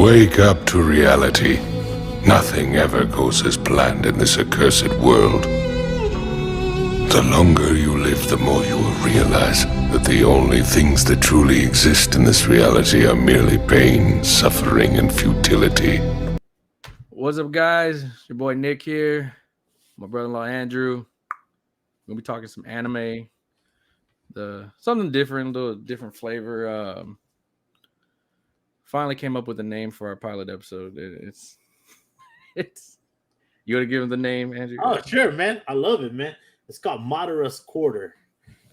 Wake up to reality. Nothing ever goes as planned in this accursed world. The longer you live, the more you will realize that the only things that truly exist in this reality are merely pain, suffering, and futility. What's up, guys? Your boy Nick here. My brother-in-law Andrew. We're gonna be talking some anime. Something different, a little different flavor. Finally came up with a name for our pilot episode. It's. You want to give him the name, Andrew? Oh, sure, man. I love it, man. It's called MADARA'S Corner.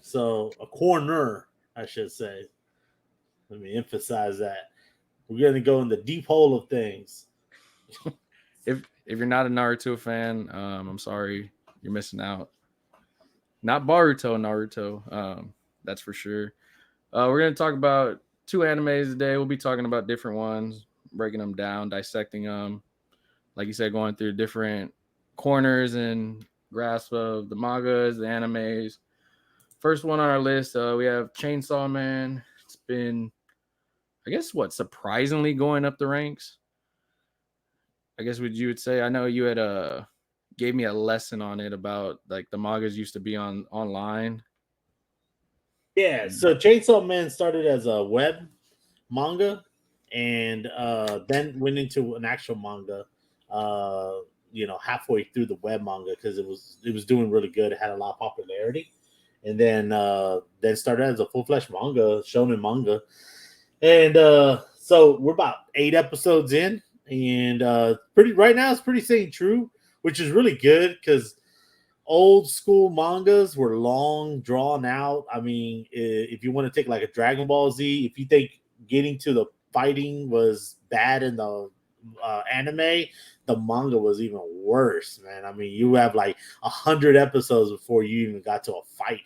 So a corner, I should say. Let me emphasize that. We're gonna go in the deep hole of things. If you're not a Naruto fan, I'm sorry, you're missing out. Not Naruto. That's for sure. We're gonna talk about 2 animes today. We'll be talking about different ones, breaking them down, dissecting them. Like you said, going through different corners and grasp of the mangas, the animes. First one on our list, we have Chainsaw Man. It's been, I guess, surprisingly going up the ranks. I guess what you would say. I know you had gave me a lesson on it about like the mangas used to be online. Yeah, so Chainsaw Man started as a web manga and then went into an actual manga halfway through the web manga because it was doing really good. It had a lot of popularity. And then started as a full-fledged manga, shonen manga. And so we're about 8 episodes in, and right now it's pretty staying true, which is really good because old school mangas were long, drawn out. I mean, if you want to take like a Dragon Ball Z, if you think getting to the fighting was bad in the anime, the manga was even worse, man. I mean, you have like 100 episodes before you even got to a fight.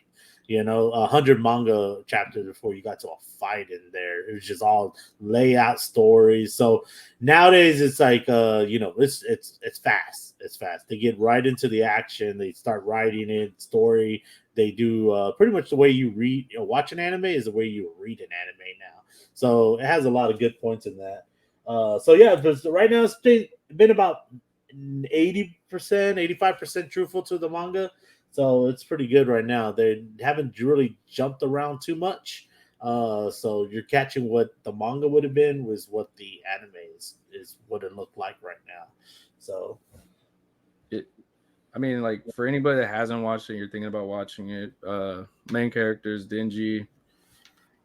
100 manga chapters before you got to a fight in there. It was just all layout stories. So nowadays it's like it's fast. It's fast. They get right into the action. They start writing it, story. They do pretty much the way you watch an anime is the way you read an anime now. So it has a lot of good points in that. But right now it's been about 80%, 85% truthful to the manga. So it's pretty good right now. They haven't really jumped around too much. So you're catching what the manga would have been was what the anime is what it looked like right now. So like for anybody that hasn't watched it, you're thinking about watching it. Main characters, Denji.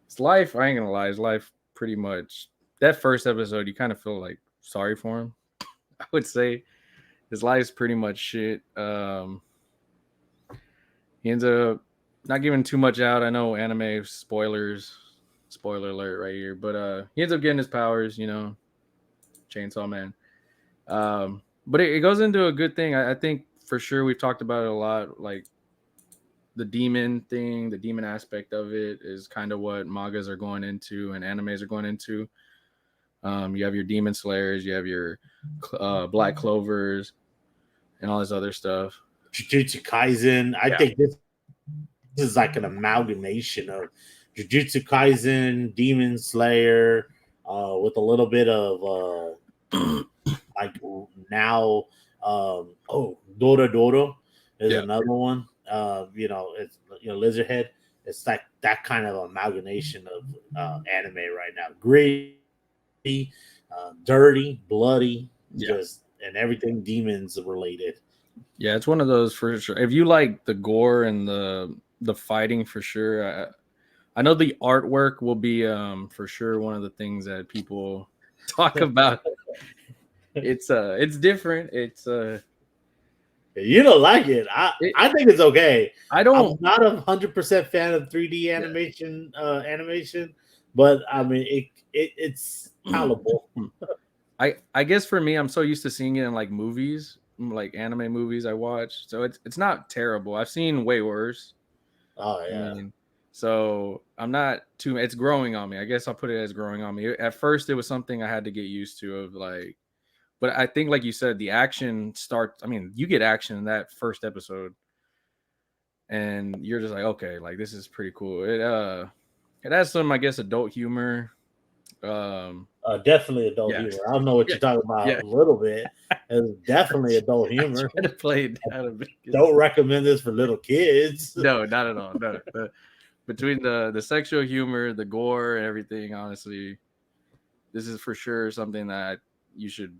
It's life. I ain't gonna lie, it's life pretty much. That first episode, you kind of feel like sorry for him. I would say his life's pretty much shit. He ends up not giving too much out. I know anime spoilers, spoiler alert right here, but he ends up getting his powers, Chainsaw Man. But it goes into a good thing. I think for sure we've talked about it a lot. Like the demon thing, the demon aspect of it is kind of what mangas are going into and animes are going into. You have your demon slayers, you have your black clovers, and all this other stuff. Jujutsu Kaisen. I think this is like an amalgamation of Jujutsu Kaisen, Demon Slayer, with a little bit of like now. Dora Doro is another one. It's Lizardhead. It's like that kind of amalgamation of anime right now. Gritty, dirty, bloody, just and everything demons related. Yeah, it's one of those for sure. If you like the gore and the fighting, for sure. I know the artwork will be for sure one of the things that people talk about. It's different. It's you don't like it. I think it's okay. I don't. I'm not 100% fan of 3D animation but I mean it's palatable. I guess for me, I'm so used to seeing it in like movies, like anime movies I watch. So it's not terrible. I've seen way worse. Oh yeah. So I'm not too. It's growing on me. I guess I'll put it as growing on me. At first, it was something I had to get used to. Of like, but I think, like you said, the action starts. I mean, you get action in that first episode, and you're just like, okay, like this is pretty cool. It has some, I guess, adult humor. Definitely adult Yeah. humor. I don't know what Yeah. you're talking about Yeah. a little bit. It's definitely adult humor. Try to play it down a bit. Don't recommend this for little kids. No, not at all. No. Between the sexual humor, the gore, and everything, honestly, this is for sure something that you should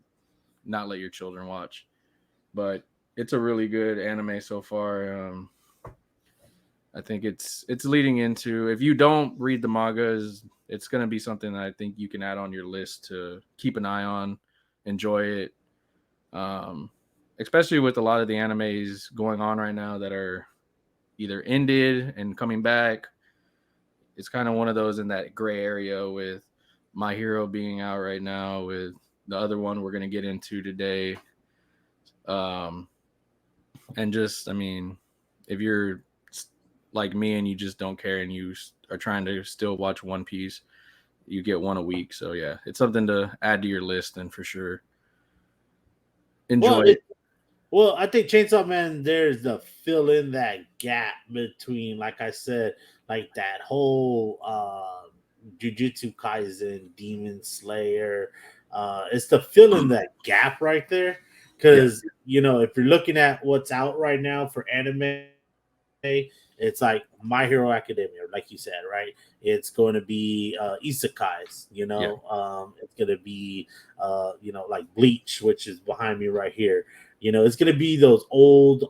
not let your children watch. But it's a really good anime so far. I think it's leading into, if you don't read the mangas, it's going to be something that I think you can add on your list to keep an eye on, enjoy it. Especially with a lot of the animes going on right now that are either ended and coming back. It's kind of one of those in that gray area with My Hero being out right now, with the other one we're going to get into today. And just, I mean, if you're like me and you just don't care and you are trying to still watch One Piece, you get one a week. So yeah, it's something to add to your list and for sure enjoy it. Well, I think Chainsaw Man, there's the fill in that gap between, like I said, like that whole Jujutsu Kaisen, Demon Slayer. It's to fill in that gap right there. Because, you know, if you're looking at what's out right now for anime, it's like My Hero Academia, like you said, right? It's going to be isekais, you know. It's going to be, you know, like Bleach, which is behind me right here. You know, it's going to be those old,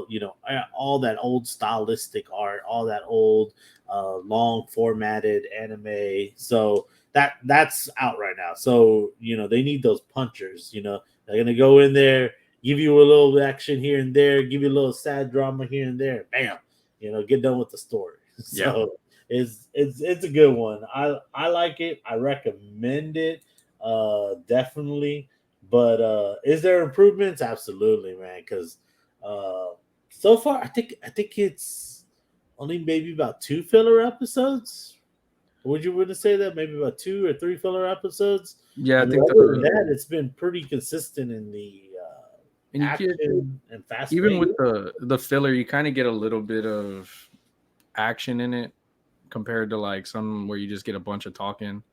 you know, all that old stylistic art, all that old, long formatted anime. So that's out right now. So, you know, they need those punchers. You know, they're going to go in there, give you a little action here and there, give you a little sad drama here and there. Bam, you know, get done with the story. So it's a good one. I like it. I recommend it. Definitely. But is there improvements? Absolutely, man. Because so far, I think it's only maybe about 2 filler episodes. Would you really say that? Maybe about 2 or 3 filler episodes. Yeah, I And think other than that, it's been pretty consistent in the and you action get, and fast. even with the filler, you kind of get a little bit of action in it compared to like some where you just get a bunch of talking.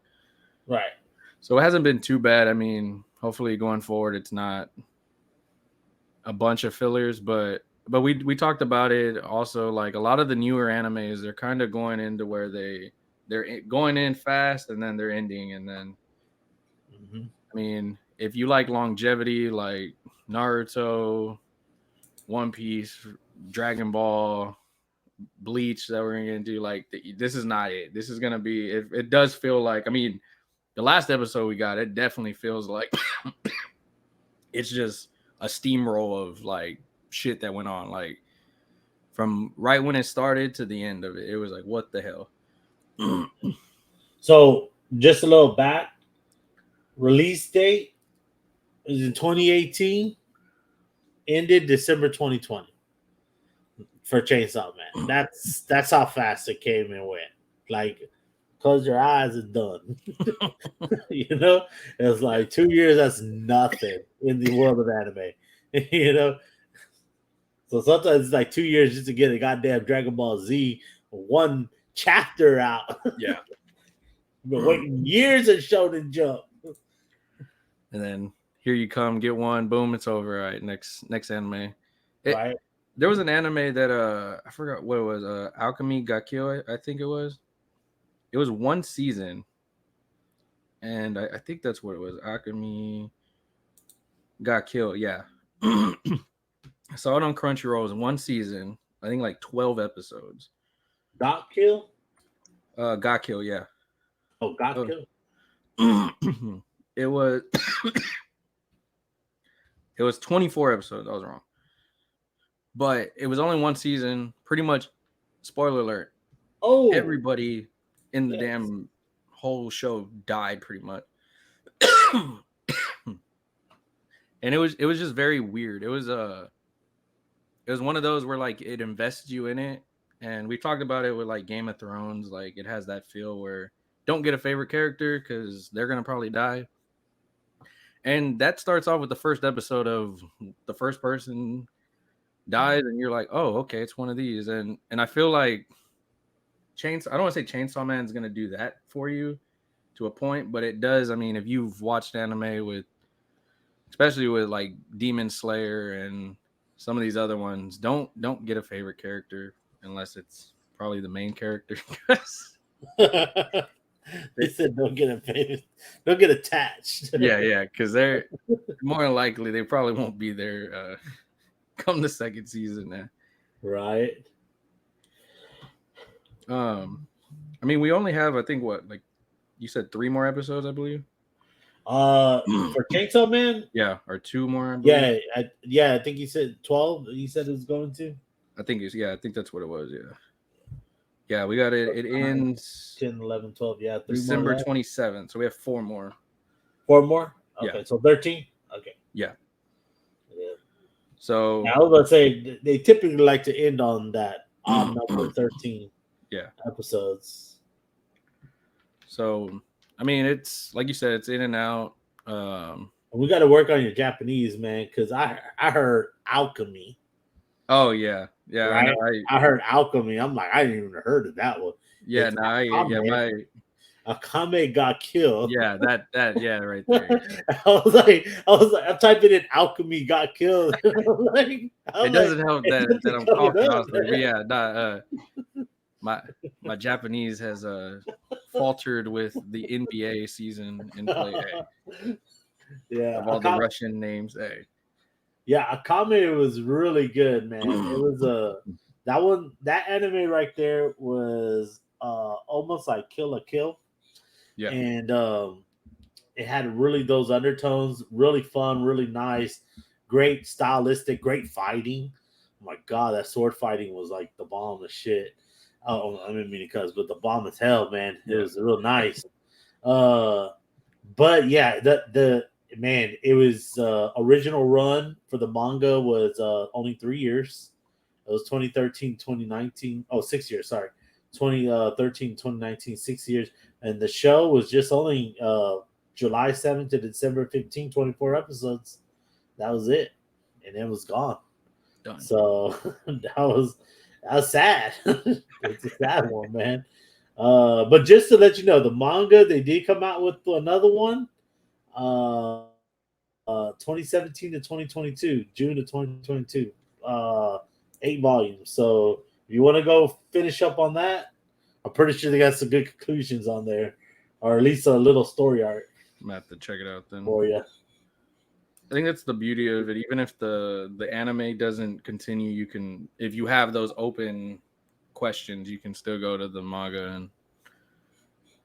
Right. So it hasn't been too bad. I mean, hopefully going forward, it's not a bunch of fillers, but we talked about it also. Like a lot of the newer animes, they're kind of going into where they're going in fast and then they're ending, and then I mean, if you like longevity, like Naruto, One Piece, Dragon Ball, Bleach, that we're gonna do, like this is not it. This is gonna be. It does feel like. I mean, the last episode we got, it definitely feels like it's just a steamroll of like shit that went on, like from right when it started to the end of it. It was like, what the hell? So just a little back. Release date is in 2018. Ended December 2020 for Chainsaw Man. That's how fast it came and went. Like, close your eyes, it's done. You know, it's like 2 years. That's nothing in the world of anime. You know, so sometimes it's like 2 years just to get a goddamn Dragon Ball Z one chapter out. Yeah. You've been waiting years at Shonen Jump. And then here you come, get one, boom, it's over. All right, next anime. Right. There was an anime that I forgot what it was. Alchemy Got Killed, I think it was. It was one season, and I think that's what it was. Alchemy Got Killed. Yeah. I saw it on Crunchyroll. It was one season. I think like 12 episodes. Got Kill? Got Killed, yeah. Oh, Got Kill. It was it was 24 episodes. I was wrong. But it was only one season. Pretty much, spoiler alert. Oh, everybody in the damn whole show died pretty much. And it was just very weird. It was one of those where like it invests you in it. And we talked about it with like Game of Thrones. Like it has that feel where don't get a favorite character because they're gonna probably die. And that starts off with the first episode of the first person dies, and you're like, oh, okay, it's one of these. And I feel like I don't want to say Chainsaw Man is gonna do that for you to a point, but it does. I mean, if you've watched anime with, especially with like Demon Slayer and some of these other ones, don't get a favorite character unless it's probably the main character. They said don't get offended, don't get attached. yeah, because they're more than likely they probably won't be there come the second season. Right. I mean, we only have, I think, what, like you said, 3 more episodes, I believe. For Chainsaw Man, Yeah, or 2 more. I believe. I think he said 12. He said it was going to. I think that's what it was. Yeah, we got it. It ends 10, 11, 12. Yeah, 3 December more. 27th. So we have 4 more. 4 more. Okay, Yeah. so 13. Okay. Yeah. Yeah. So Now, I was about to say they typically like to end on that odd number 13. Yeah. Episodes. So I mean, it's like you said, it's in and out. We got to work on your Japanese, man, because I heard alchemy. Oh yeah, Right? I heard alchemy. I'm like, I didn't even heard of that one. Yeah, Akame got killed. Yeah, that right there. I was like, I'm typing in alchemy got killed. It doesn't help that I'm coughing, honestly. But yeah, my Japanese has faltered with the NBA season in play. Yeah, of all the Russian names. Yeah, Akame was really good, man. It was that anime right there was almost like Kill la Kill. Yeah. And it had really those undertones, really fun, really nice, great stylistic, great fighting. Oh my God, that sword fighting was like the bomb of shit. Oh, I didn't mean to cuss, but the bomb as hell, man. It was real nice. But yeah, it was original run for the manga was only 3 years. It was 2013, 2019. Oh, 6 years, sorry. 2013, 2019, 6 years. And the show was just only July 7th to December 15, 24 episodes. That was it. And it was gone. Done. So that was sad. It's a sad one, man. But just to let you know, the manga, they did come out with another one. 2017 to 2022, June to 2022. 8 volumes. So if you want to go finish up on that, I'm pretty sure they got some good conclusions on there, or at least a little story arc. I'm gonna have to check it out then. For you. I think that's the beauty of it. Even if the anime doesn't continue, you can, if you have those open questions, you can still go to the manga and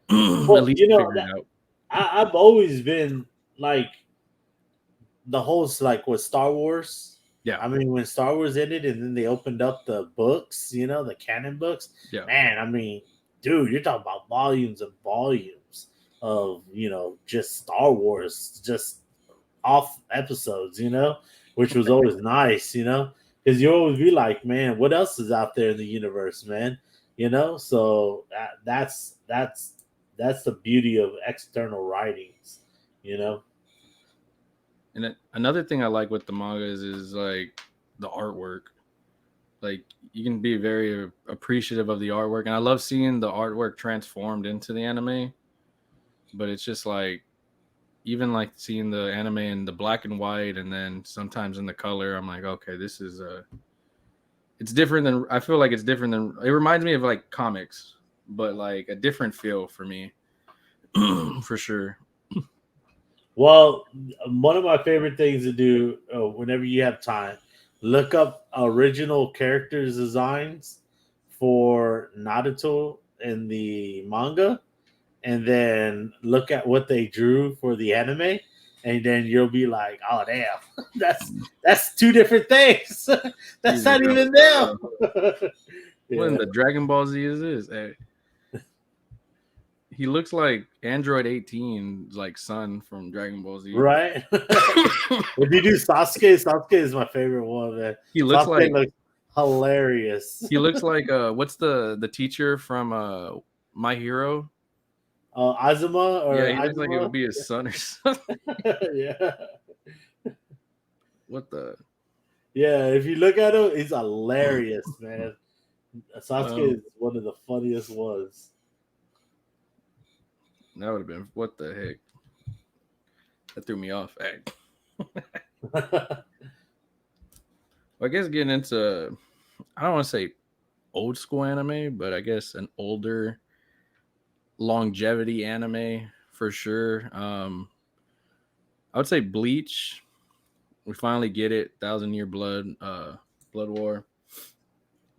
at least figure it out. I've always been like the whole like with Star Wars. Yeah, I mean, when Star Wars ended and then they opened up the books, the canon books. Yeah, man, I mean, dude, you're talking about volumes and volumes of just Star Wars, just off episodes, which was always nice, because you always be like, man, what else is out there in the universe, man? So that's the beauty of external writings, And another thing I like with the mangas is like the artwork. Like you can be very appreciative of the artwork, and I love seeing the artwork transformed into the anime. But it's just like, even like seeing the anime in the black and white, and then sometimes in the color, I'm like, okay, this is it's different than, I feel like it's different than, it reminds me of like comics, but like a different feel for me, for sure. Well, one of my favorite things to do whenever you have time, look up original characters designs for Naruto in the manga, and then look at what they drew for the anime, and then you'll be like, "Oh damn, that's 2 different things. That's not even them." What in the Dragon Ball Z is this? Hey. He looks like Android 18, like son from Dragon Ball Z. Right? If you do Sasuke is my favorite one, man. He looks looks hilarious. He looks like what's the teacher from My Hero? Azuma, or he looks like it would be his son or something. Yeah. What the? Yeah, if you look at him, he's hilarious, man. Sasuke is one of the funniest ones. That would have been what the heck. That threw me off. Hey. I guess getting into, I don't want to say old school anime, but I guess an older longevity anime for sure. I would say Bleach. We finally get it. 1,000 Year Blood War.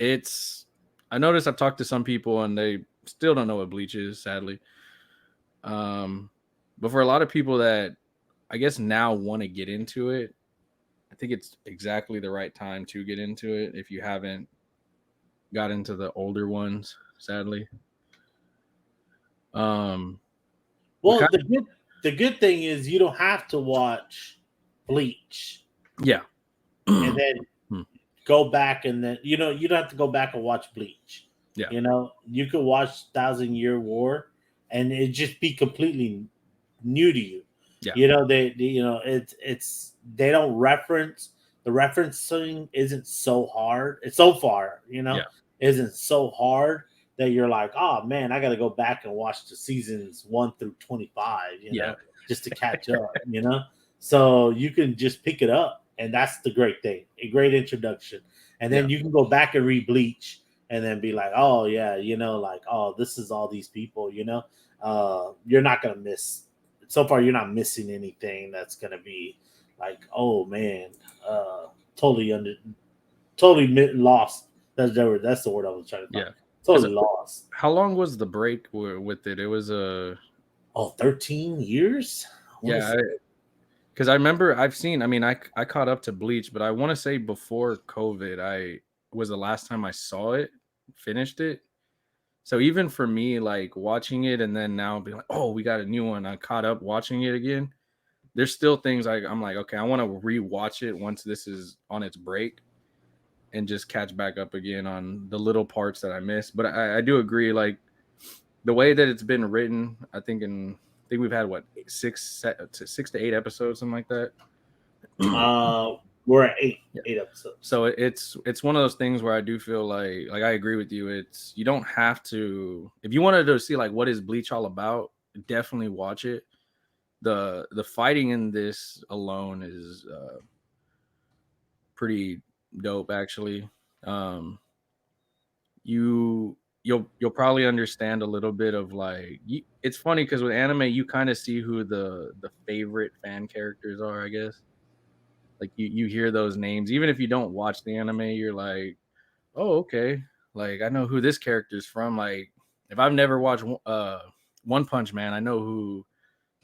I noticed I've talked to some people and they still don't know what Bleach is, sadly. But for a lot of people that I guess now want to get into it, I think it's exactly the right time to get into it if you haven't got into the older ones, sadly. Well, the good thing is you don't have to watch Bleach. Yeah. And then go back and then you don't have to go back and watch Bleach. Yeah. You could watch 1,000 Year War and it just be completely new to you. Yeah. They don't reference, the referencing isn't so hard. It's so far, isn't so hard that you're like, oh man, I got to go back and watch the seasons 1 through 25, just to catch up, So you can just pick it up, and that's the great thing, a great introduction. And then you can go back and read Bleach, and then be like, oh yeah, oh, this is all these people, you're not gonna miss. So far, you're not missing anything that's gonna be like, oh man, totally lost. That's the word I was trying to find. Yeah. Totally lost. How long was the break with it? It was 13 years. Yeah, because I remember I caught up to Bleach, but I want to say before COVID, was the last time I saw it, finished it. So even for me, like watching it and then now being like, oh, we got a new one. I caught up watching it again. There's still things I'm like, okay, I want to rewatch it once this is on its break and just catch back up again on the little parts that I missed. But I do agree, like the way that it's been written, I think we've had 6 to 8 episodes, something like that. We're at 8 episodes. So it's one of those things where I do feel like I agree with you. It's, you don't have to, if you wanted to see like what is Bleach all about, definitely watch it. The fighting in this alone is pretty dope, actually. You'll probably understand a little bit of like, it's funny because with anime you kind of see who the favorite fan characters are, I guess. Like you hear those names even if you don't watch the anime, you're like, oh okay, like I know who this character's from. Like if I've never watched One Punch Man, I know who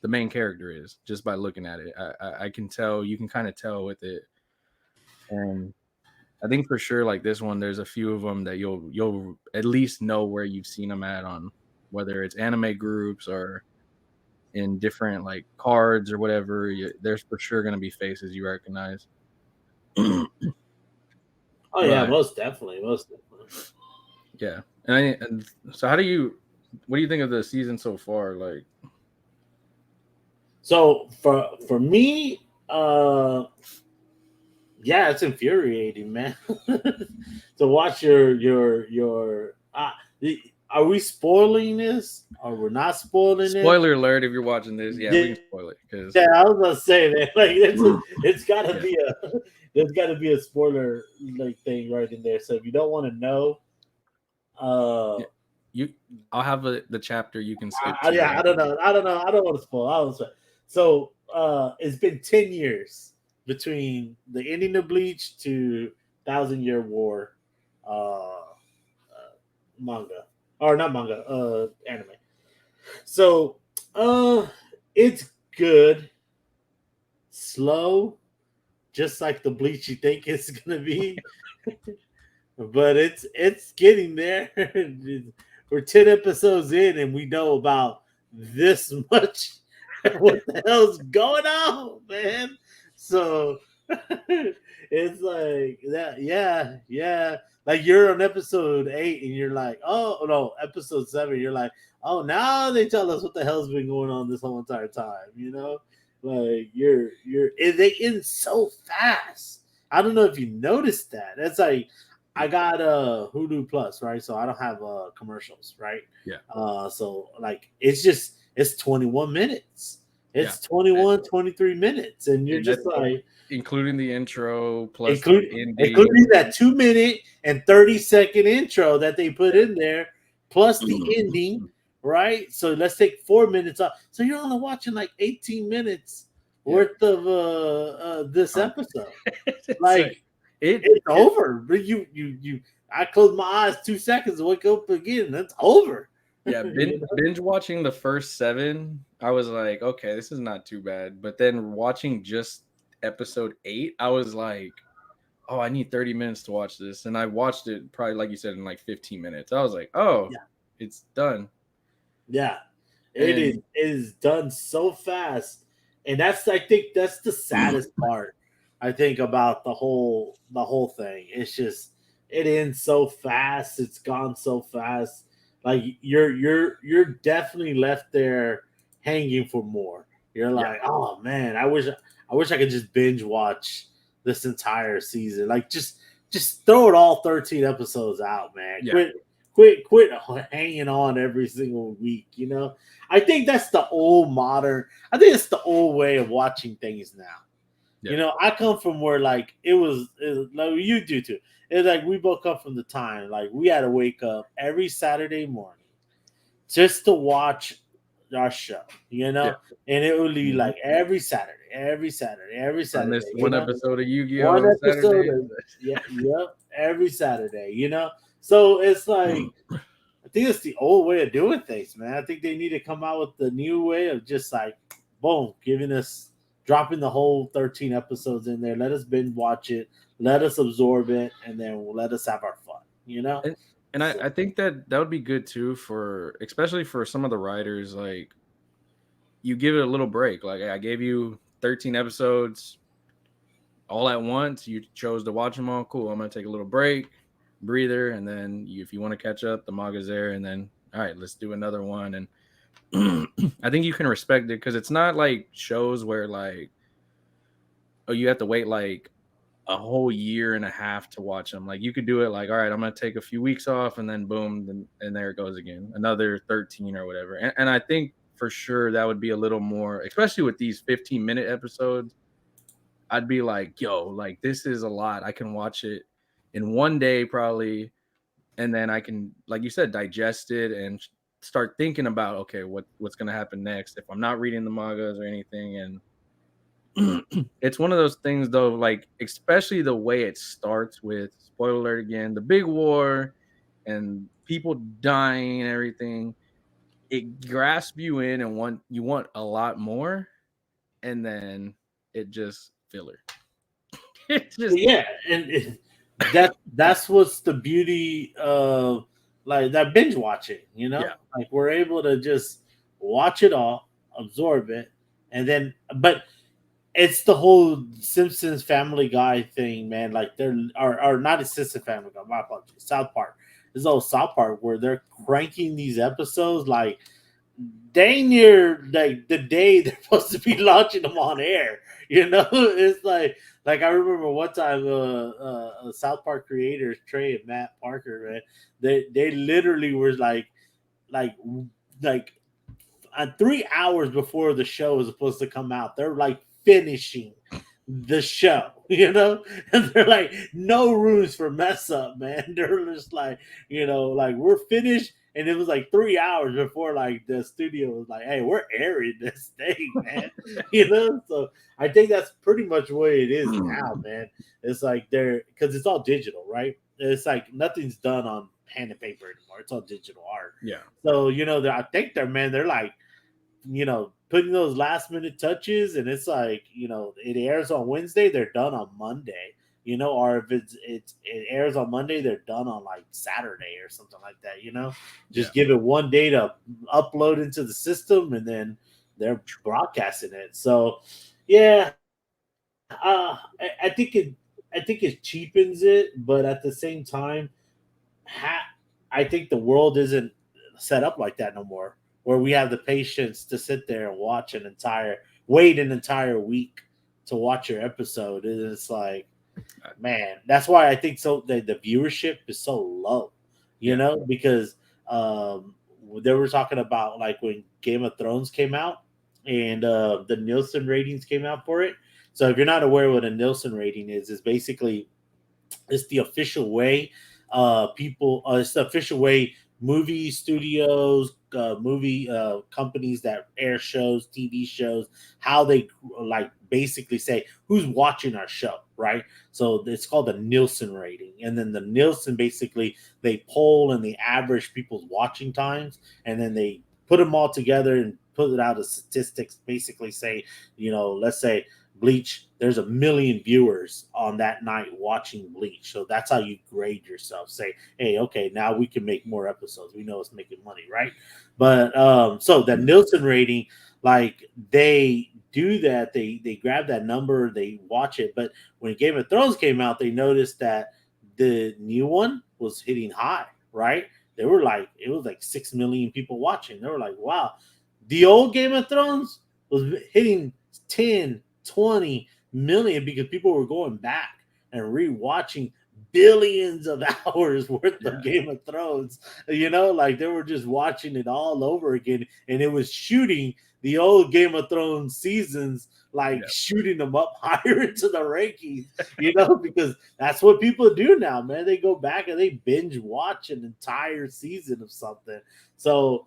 the main character is just by looking at it. I can tell, you can kind of tell with it. And I think for sure, like this one, there's a few of them that you'll at least know where you've seen them at, on whether it's anime groups or in different like cards or whatever. There's for sure going to be faces you recognize. Oh yeah, most definitely. Yeah, and so what do you think of the season so far? Like, so for me, yeah, it's infuriating, man. To watch your are we spoiling this? Or we're not spoiling it? Spoiler alert if you're watching this. Yeah, we can spoil it. Cause... Yeah, I was gonna say that. Like it's gotta be there's gotta be a spoiler like thing right in there. So if you don't want to know, I'll have the chapter you can skip. I don't know. I don't want to spoil. So it's been 10 years between the ending of Bleach to 1,000 Year War manga. Or not manga, anime. So it's good. Slow, just like the Bleach you think it's gonna be. But it's getting there. We're 10 episodes in and we know about this much. What the hell's going on, man? So it's like that, yeah. Like you're on episode 8 and you're like, oh no, episode 7, you're like, oh, now they tell us what the hell's been going on this whole entire time, Like they end so fast. I don't know if you noticed that. That's like, I got Hulu Plus, right? So I don't have commercials, right? Yeah. So like it's just it's 21 minutes. Yeah. It's 21, 23 minutes. And you're And just that's like, including the intro plus the ending. including that 2-minute and 30-second intro that they put in there, plus the ending, right? So let's take 4 minutes off. So you're only watching like 18 minutes worth of this episode. Like it's over. But you I close my eyes 2 seconds and wake up again. That's over. Yeah, binge watching the first 7, I was like, okay, this is not too bad. But then watching just episode 8, I was like, oh, I need 30 minutes to watch this. And I watched it probably, like you said, in like 15 minutes. I was like, oh, it's done. Yeah, it is done so fast. And I think that's the saddest part, I think, about the whole thing. It's just it ends so fast. It's gone so fast. Like you're definitely left there hanging for more. You're like, oh man, I wish I could just binge watch this entire season. Like just throw it all 13 episodes out, man. Yeah. Quit hanging on every single week. I think that's the old way of watching things now. Yeah. I come from where like it was like you do too. It's like we both come from the time like we had to wake up every Saturday morning just to watch our show, and it would be like every Saturday. On this one episode of Yu-Gi-Oh! One episode, every Saturday. So it's like I think it's the old way of doing things, man. I think they need to come out with the new way of just like boom, dropping the whole 13 episodes in there. Let us binge watch it. Let us absorb it, and then let us have our fun, And I think that would be good too especially for some of the writers. Like, you give it a little break. Like, I gave you 13 episodes all at once. You chose to watch them all. Cool. I'm gonna take a little break, breather, and then if you want to catch up, the manga's there. And then, all right, let's do another one. And I think you can respect it because it's not like shows where like, oh, you have to wait like a whole year and a half to watch them. Like, you could do it like, all right, I'm gonna take a few weeks off, and then boom, and there it goes again, another 13 or whatever. And I think for sure that would be a little more, especially with these 15-minute episodes. I'd be like, yo, like this is a lot. I can watch it in one day probably, and then I can, like you said, digest it and start thinking about, okay, what's gonna happen next if I'm not reading the mangas or anything. And it's one of those things though, like especially the way it starts with, spoiler alert again, the big war and people dying and everything. It grasps you in and you want a lot more, and then it just filler. And that's what's the beauty of like that binge watching, like we're able to just watch it all, absorb it, and then but it's the whole Simpsons Family Guy thing, man. Like they're not a Simpsons Family Guy, my apologies. South Park. This old South Park where they're cranking these episodes like dang near like the day they're supposed to be launching them on air. It's like I remember one time South Park creators Trey and Matt Parker, man, they literally were like 3 hours before the show was supposed to come out, they're like finishing the show, and they're like no rooms for mess up, man. They're just like, like we're finished. And it was like 3 hours before like the studio was like, hey, we're airing this thing, man. So I think that's pretty much what it is now, man. It's like because it's all digital, right? It's like nothing's done on pen and paper anymore. It's all digital art. Yeah. So, I think they're like, putting those last minute touches, and it's like, it airs on Wednesday, they're done on Monday. Or if it airs on Monday, they're done on like Saturday or something like that. Just give it one day to upload into the system, and then they're broadcasting it. So, yeah, I think it cheapens it, but at the same time, I think the world isn't set up like that no more, where we have the patience to sit there and watch wait an entire week to watch your episode. And it's like, man, that's why I think so the viewership is so low, because they were talking about like when Game of Thrones came out and the Nielsen ratings came out for it. So if you're not aware what a Nielsen rating is basically it's the official way it's the official way movie studios, movie companies that air shows, TV shows, how they like basically say who's watching our show, right? So it's called the Nielsen rating, and then the Nielsen basically they poll and they average people's watching times, and then they put them all together and put it out as statistics. Basically, say let's say Bleach, there's 1 million viewers on that night watching Bleach. So that's how you grade yourself. Say, hey, okay, now we can make more episodes. We know it's making money, right? But so that Nielsen rating, like they do that, they grab that number, they watch it. But when Game of Thrones came out, they noticed that the new one was hitting high, right? They were like, it was like 6 million people watching. They were like, wow. The old Game of Thrones was hitting 10, 20 million because people were going back and rewatching billions of hours worth of Game of Thrones. Like they were just watching it all over again, and it was shooting the old Game of Thrones seasons, like shooting them up higher into the rankings, because that's what people do now, man. They go back and they binge watch an entire season of something. So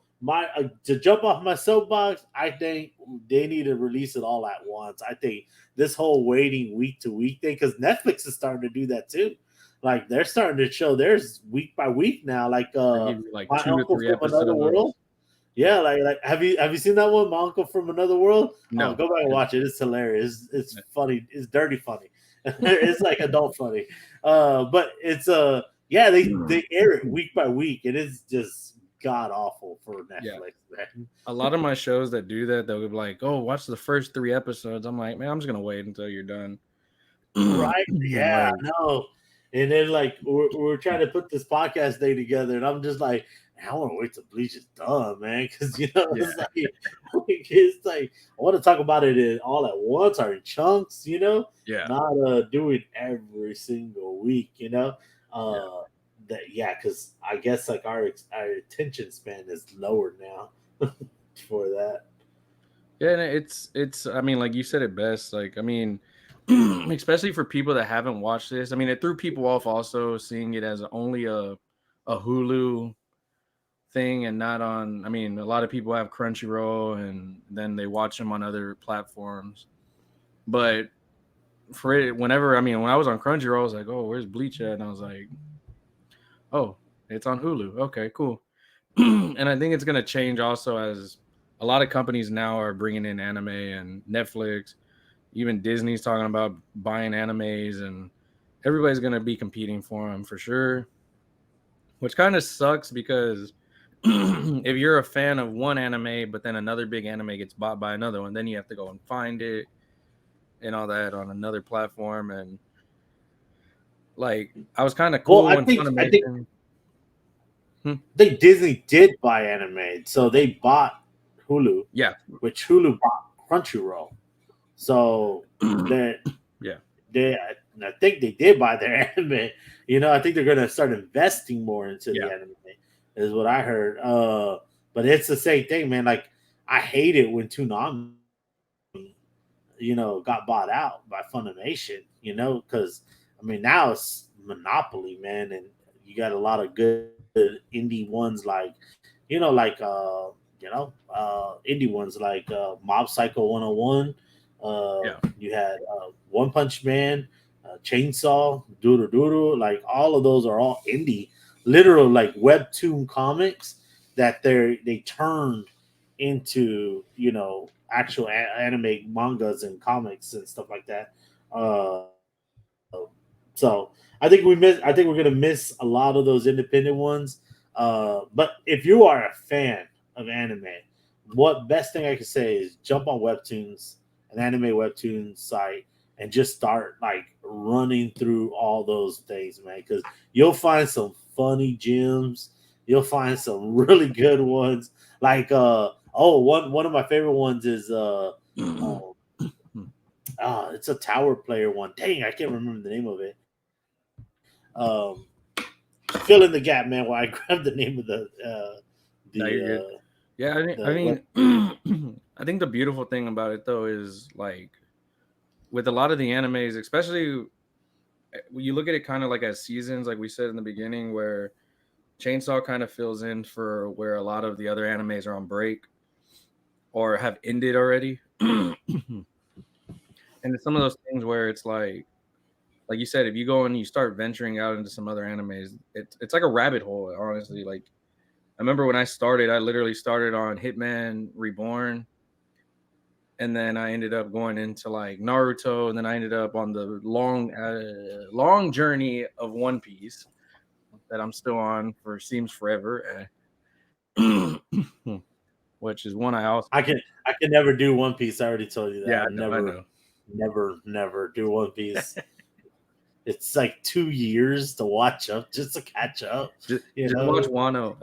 to jump off my soapbox, I think they need to release it all at once. I think this whole waiting week to week thing, because Netflix is starting to do that too. Like they're starting to show theirs week by week now. Like like My 2 to Uncle 3 from episodes. Another World. Yeah, like have you seen that one, My Uncle from Another World? No. Oh, go back and watch it. It's hilarious. It's funny. It's dirty funny. It's like adult funny. But it's they air it week by week. It is just god awful for Netflix. Man. A lot of my shows that do that, they'll be like, "Oh, watch the first 3 episodes." I'm like, man, I'm just gonna wait until you're done. Right? Yeah, I know. And then like we're trying to put this podcast day together, and I'm just like, I want to wait till Bleach is done, man, because it's like I want to talk about it all at once or in chunks, not doing every single week, because I guess like our attention span is lower now for that. Yeah, and it's I mean, like you said it best. Like, I mean, especially for people that haven't watched this. I mean, it threw people off also seeing it as only a Hulu thing and not on. I mean, a lot of people have Crunchyroll and then they watch them on other platforms. But for it, when I was on Crunchyroll, I was like, "Oh, where's Bleach at?" And I was like, "Oh, it's on Hulu. Okay, cool." And I think it's gonna change also as a lot of companies now are bringing in anime and Netflix. Even Disney's talking about buying animes, and everybody's going to be competing for them for sure, which kind of sucks because if you're a fan of one anime, but then another big anime gets bought by another one, then you have to go and find it and all that on another platform. And like, I was kind of cool. Well, I think Disney did buy anime, so they bought Hulu. Yeah, which Hulu bought Crunchyroll. So I think they did buy their anime. I think they're gonna start investing more into the anime, is what I heard. But it's the same thing, man. Like I hate it when Toonami, got bought out by Funimation. Because I mean now it's monopoly, man, and you got a lot of good indie ones like, indie ones like Mob Psycho 101. You had One Punch Man, Chainsaw, Doodle Doodle. Like all of those are all indie, literal like webtoon comics that they turned into actual anime mangas and comics and stuff like that. So I think we're gonna miss a lot of those independent ones. But if you are a fan of anime, what best thing I can say is jump on Webtoons, an anime Webtoon site, and just start like running through all those things, man. Because you'll find some funny gems. You'll find some really good ones. Like one of my favorite ones is it's a tower player one. Dang, I can't remember the name of it. Fill in the gap, man, while I grab the name of the No, you're good. Yeah, I mean, I think the beautiful thing about it though is like with a lot of the animes, especially when you look at it kind of like as seasons, like we said in the beginning, where Chainsaw kind of fills in for where a lot of the other animes are on break or have ended already. And it's some of those things where it's like you said, if you go and you start venturing out into some other animes, it's like a rabbit hole, honestly. Like I remember when I started, I literally started on Hitman Reborn, and then I ended up going into like Naruto, and then I ended up on the long journey of One Piece that I'm still on for seems forever, which is one I also I can never do One Piece. I already told you that. yeah, I'll I know. never do One Piece. It's like 2 years to watch up, just to catch up. Just know? watch Wano.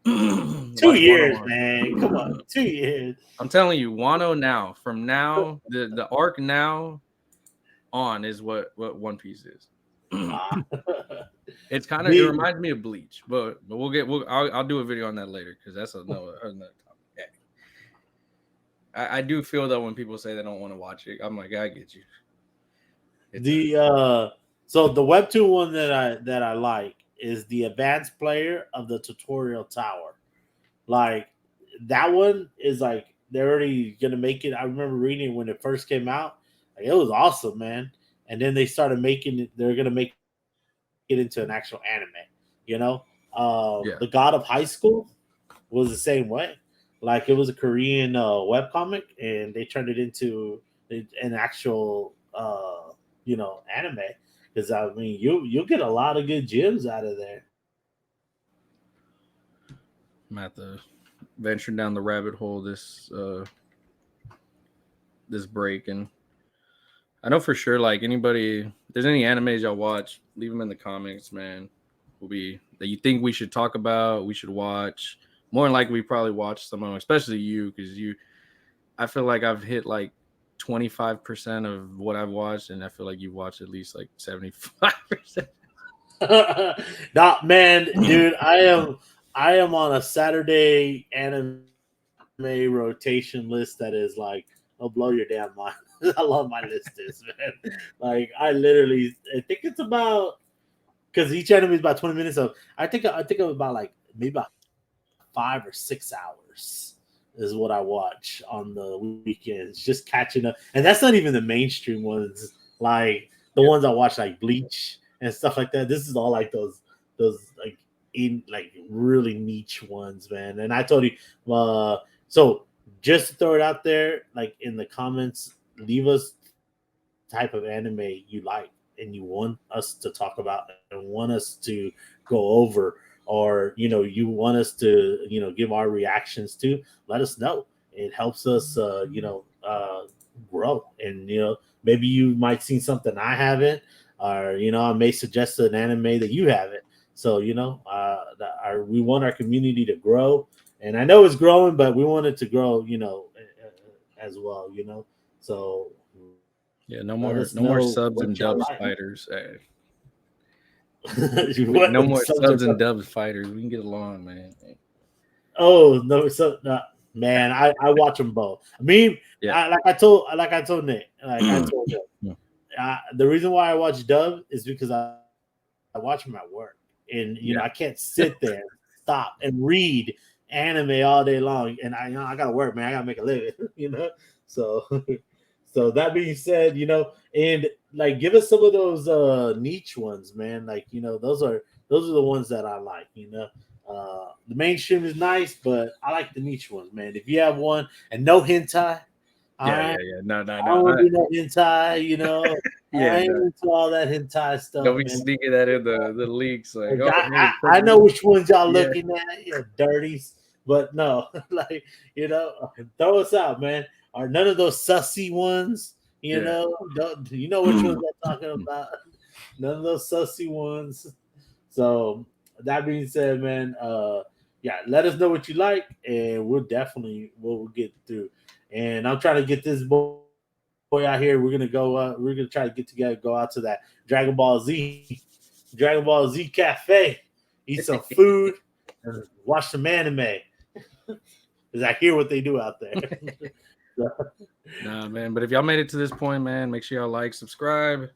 2 years, man. Come on, 2 years. I'm telling you, Wano now. From now, the arc now on is what One Piece is. It's kind of it reminds me of Bleach, but I'll do a video on that later because that's another topic. Yeah. I do feel though when people say they don't want to watch it, I'm like, I get you. So the webtoon one that I like is the advanced player of the tutorial tower. Like that one is like they're already gonna make it. I remember reading it when it first came out. Like, it was awesome, man. And then they started making it. They're gonna make it into an actual anime. The God of High School was the same way. Like it was a Korean webcomic, and they turned it into an actual anime. Because I mean, you'll get a lot of good gems out of there. I'm at the venturing down the rabbit hole this break, and I know for sure, like anybody, if there's any animes y'all watch, leave them in the comments, man. That you think we should talk about, we should watch. More than likely, we probably watch some of them, especially you, because I feel like I've hit like 25% of what I've watched, and I feel like you've watched at least like 75%. Nah, man, dude, I am on a Saturday anime rotation list that is like, I'll blow your damn mind. I love my list is, man. Like I think it's about, because each anime is about 20 minutes. So I think of about like maybe about 5 or 6 hours is what I watch on the weekends, just catching up. And that's not even the mainstream ones, like the ones I watch, like Bleach and stuff like that. This is all like those like really niche ones, man. And I told you, so just to throw it out there, like in the comments, leave us type of anime you like and you want us to talk about and want us to go over, or you want us to give our reactions to. Let us know. It helps us grow, and maybe you might see something I haven't, or I may suggest an anime that you haven't. So we want our community to grow, and I know it's growing, but we want it to grow as well. So yeah, no more subs and dubs fighters. No more subs and dubs fighters. We can get along, man. Oh no, man, I watch them both. I mean, like I told Nick, I told him, the reason why I watch dub is because I watch them at work, and I can't sit there, stop, and read anime all day long, and I gotta work, man. I gotta make a living, So that being said, and like give us some of those niche ones, man. Like those are the ones that I like. The mainstream is nice, but I like the niche ones, man. If you have one and no hentai, No. I don't do no hentai. I ain't into all that hentai stuff. Don't be sneaking that in the leaks. Like, I know which ones y'all looking at, you dirties. But no, throw us out, man. Are none of those sussy ones, you know which ones I'm talking about? None of those sussy ones. So that being said, man, let us know what you like, and we'll get through. And I'm trying to get this boy out here. We're gonna go. We're gonna try to get together, go out to that Dragon Ball Z Cafe, eat some food. and watch some anime. Because I hear what they do out there. Nah, man. But if y'all made it to this point, man, make sure y'all like, subscribe.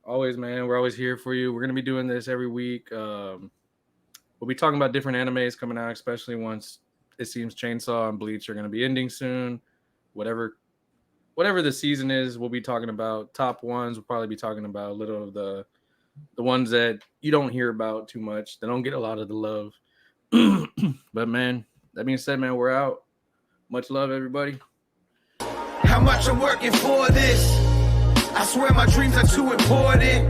Always, man. We're always here for you. We're gonna be doing this every week. We'll be talking about different animes coming out, especially once it seems Chainsaw and Bleach are gonna be ending soon. Whatever the season is, we'll be talking about top ones. We'll probably be talking about a little of the ones that you don't hear about too much. They don't get a lot of the love. But man, that being said, man, we're out. Much love, everybody. How much I'm working for this? I swear my dreams are too important.